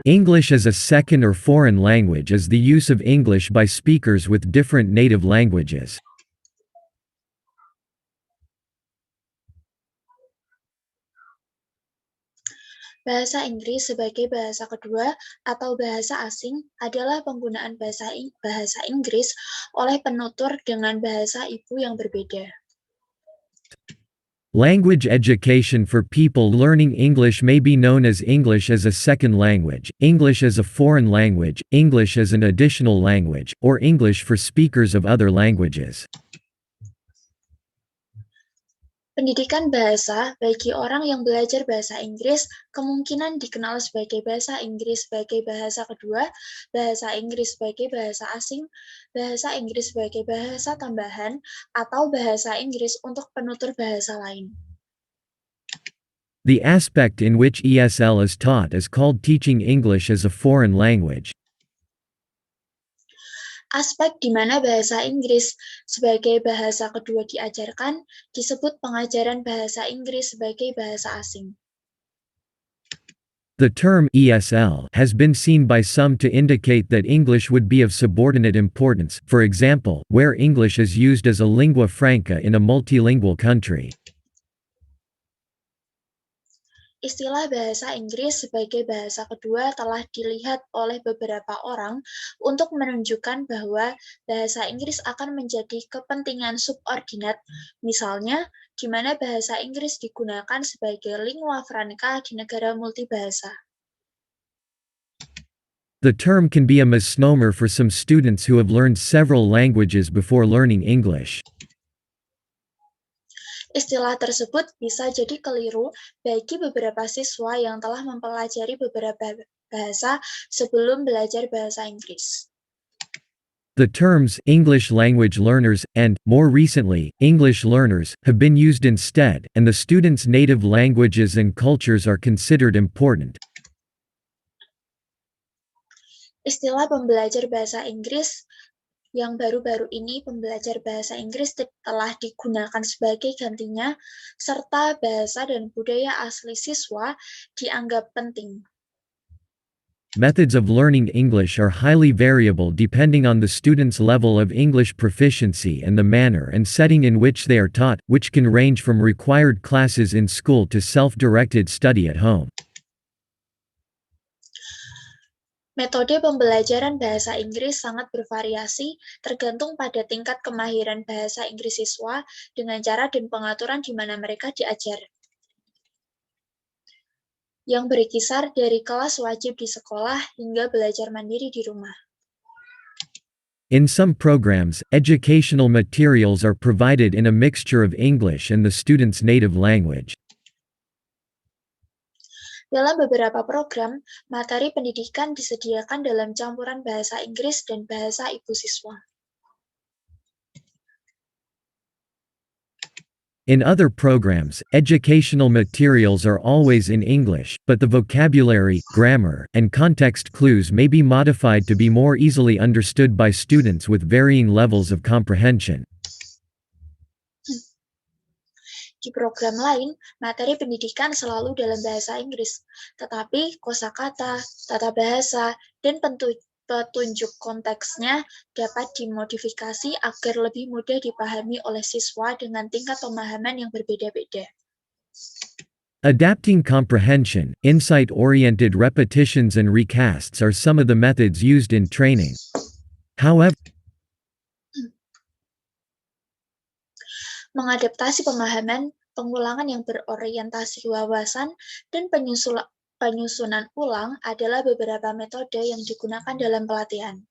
English as a second or foreign language is the use of English by speakers with different native languages. Bahasa Inggris sebagai bahasa kedua atau bahasa asing adalah penggunaan bahasa Inggris oleh penutur dengan bahasa ibu yang berbeda. Language education for people learning English may be known as English as a second language, English as a foreign language, English as an additional language, or English for speakers of other languages. Pendidikan bahasa bagi orang yang belajar bahasa Inggris kemungkinan dikenal sebagai bahasa Inggris sebagai bahasa kedua, bahasa Inggris sebagai bahasa asing, bahasa Inggris sebagai bahasa tambahan, atau bahasa Inggris untuk penutur bahasa lain. The aspect in which ESL is taught is called teaching English as a foreign language. Aspek di mana bahasa Inggris sebagai bahasa kedua diajarkan disebut pengajaran bahasa Inggris sebagai bahasa asing. The term ESL has been seen by some to indicate that English would be of subordinate importance, for example, where English is used as a lingua franca in a multilingual country. Istilah bahasa Inggris sebagai bahasa kedua telah dilihat oleh beberapa orang untuk menunjukkan bahwa bahasa Inggris akan menjadi kepentingan subordinat, misalnya di mana bahasa Inggris digunakan sebagai lingua franca di negara multibahasa. The term can be a misnomer for some students who have learned several languages before learning English. Istilah tersebut bisa jadi keliru bagi beberapa siswa yang telah mempelajari beberapa bahasa sebelum belajar bahasa Inggris. The terms English language learners and, more recently, English learners have been used instead, and the students' native languages and cultures are considered important. Istilah pembelajar bahasa Inggris yang baru-baru ini pembelajar bahasa Inggris telah digunakan sebagai gantinya, serta bahasa dan budaya asli siswa dianggap penting. Methods of learning English are highly variable depending on the student's level of English proficiency and the manner and setting in which they are taught, which can range from required classes in school to self-directed study at home. Metode pembelajaran bahasa Inggris sangat bervariasi tergantung pada tingkat kemahiran bahasa Inggris siswa dengan cara dan pengaturan di mana mereka diajar. Yang berkisar dari kelas wajib di sekolah hingga belajar mandiri di rumah. In some programs, educational materials are provided in a mixture of English and the student's native language. Dalam beberapa program, materi pendidikan disediakan dalam campuran bahasa Inggris dan bahasa ibu siswa. In other programs, educational materials are always in English, but the vocabulary, grammar, and context clues may be modified to be more easily understood by students with varying levels of comprehension. Di program lain, materi pendidikan selalu dalam bahasa Inggris, tetapi kosakata, tata bahasa, dan petunjuk konteksnya dapat dimodifikasi agar lebih mudah dipahami oleh siswa dengan tingkat pemahaman yang berbeda-beda. Adapting comprehension, insight-oriented repetitions and recasts are some of the methods used in training. However, mengadaptasi pemahaman, pengulangan yang berorientasi wawasan, dan penyusunan ulang adalah beberapa metode yang digunakan dalam pelatihan.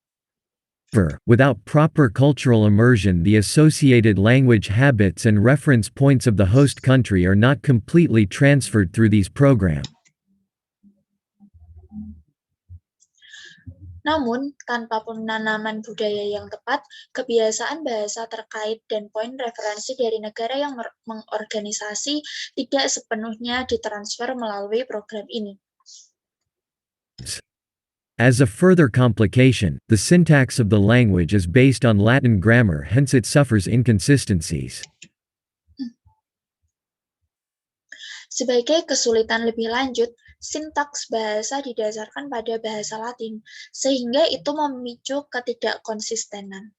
Without proper cultural immersion, the associated language habits and reference points of the host country are not completely transferred through these programs. Namun, tanpa penanaman budaya yang tepat, kebiasaan bahasa terkait dan poin referensi dari negara yang mengorganisasi tidak sepenuhnya ditransfer melalui program ini. As a further complication, the syntax of the language is based on Latin grammar, hence it suffers inconsistencies. Sebagai kesulitan lebih lanjut, sintaks bahasa didasarkan pada bahasa Latin, sehingga itu memicu ketidakkonsistenan.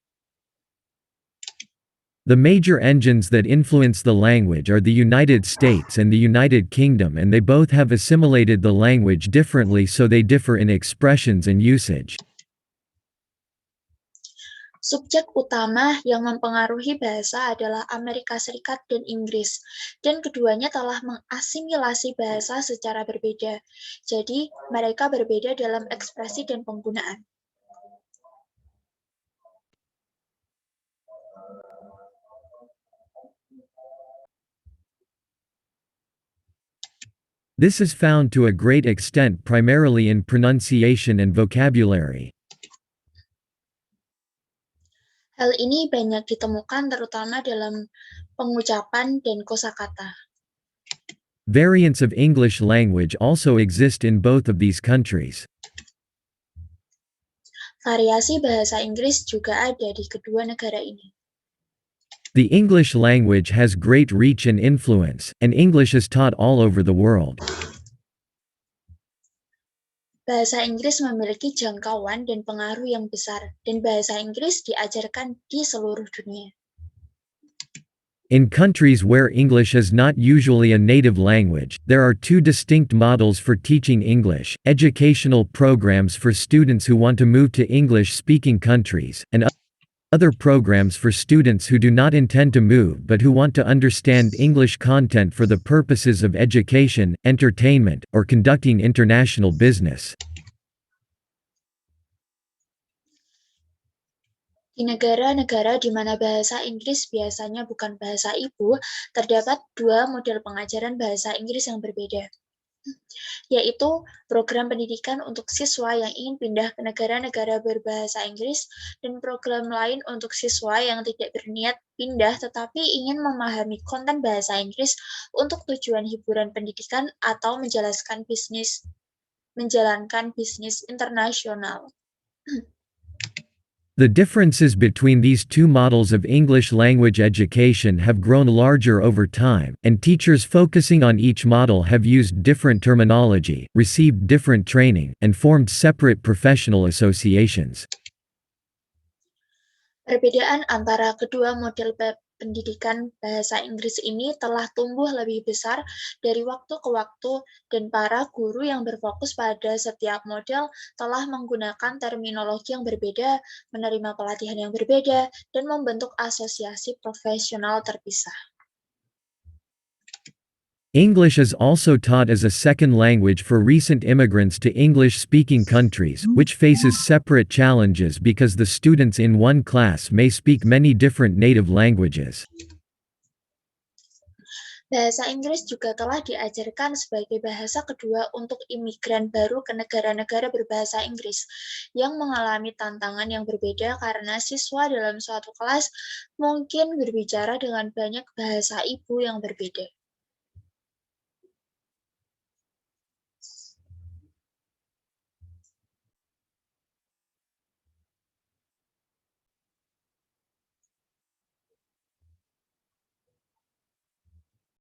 The major engines that influence the language are the United States and the United Kingdom, and they both have assimilated the language differently, so they differ in expressions and usage. Subjek utama yang mempengaruhi bahasa adalah Amerika Serikat dan Inggris, dan keduanya telah mengasimilasi bahasa secara berbeda. Jadi, mereka berbeda dalam ekspresi dan penggunaan. This is found to a great extent primarily in pronunciation and vocabulary. Hal ini banyak ditemukan terutama dalam pengucapan dan kosakata. Variants of English language also exist in both of these countries. Variasi bahasa Inggris juga ada di kedua negara ini. The English language has great reach and influence, and English is taught all over the world. Bahasa Inggris memiliki jangkauan dan pengaruh yang besar, dan bahasa Inggris diajarkan di seluruh dunia. In countries where English is not usually a native language, there are two distinct models for teaching English: educational programs for students who want to move to English-speaking countries, and other programs for students who do not intend to move but who want to understand English content for the purposes of education, entertainment, or conducting international business. Di negara-negara di mana bahasa Inggris biasanya bukan bahasa ibu, terdapat dua model pengajaran bahasa Inggris yang berbeda, yaitu program pendidikan untuk siswa yang ingin pindah ke negara-negara berbahasa Inggris dan program lain untuk siswa yang tidak berniat pindah tetapi ingin memahami konten bahasa Inggris untuk tujuan hiburan pendidikan atau menjalankan bisnis internasional. The differences between these two models of English language education have grown larger over time, and teachers focusing on each model have used different terminology, received different training, and formed separate professional associations. Perbedaan antara kedua model pendidikan bahasa Inggris ini telah tumbuh lebih besar dari waktu ke waktu, dan para guru yang berfokus pada setiap model telah menggunakan terminologi yang berbeda, menerima pelatihan yang berbeda, dan membentuk asosiasi profesional terpisah. English is also taught as a second language for recent immigrants to English-speaking countries, which faces separate challenges because the students in one class may speak many different native languages. Bahasa Inggris juga telah diajarkan sebagai bahasa kedua untuk imigran baru ke negara-negara berbahasa Inggris, yang mengalami tantangan yang berbeda karena siswa dalam suatu kelas mungkin berbicara dengan banyak bahasa ibu yang berbeda.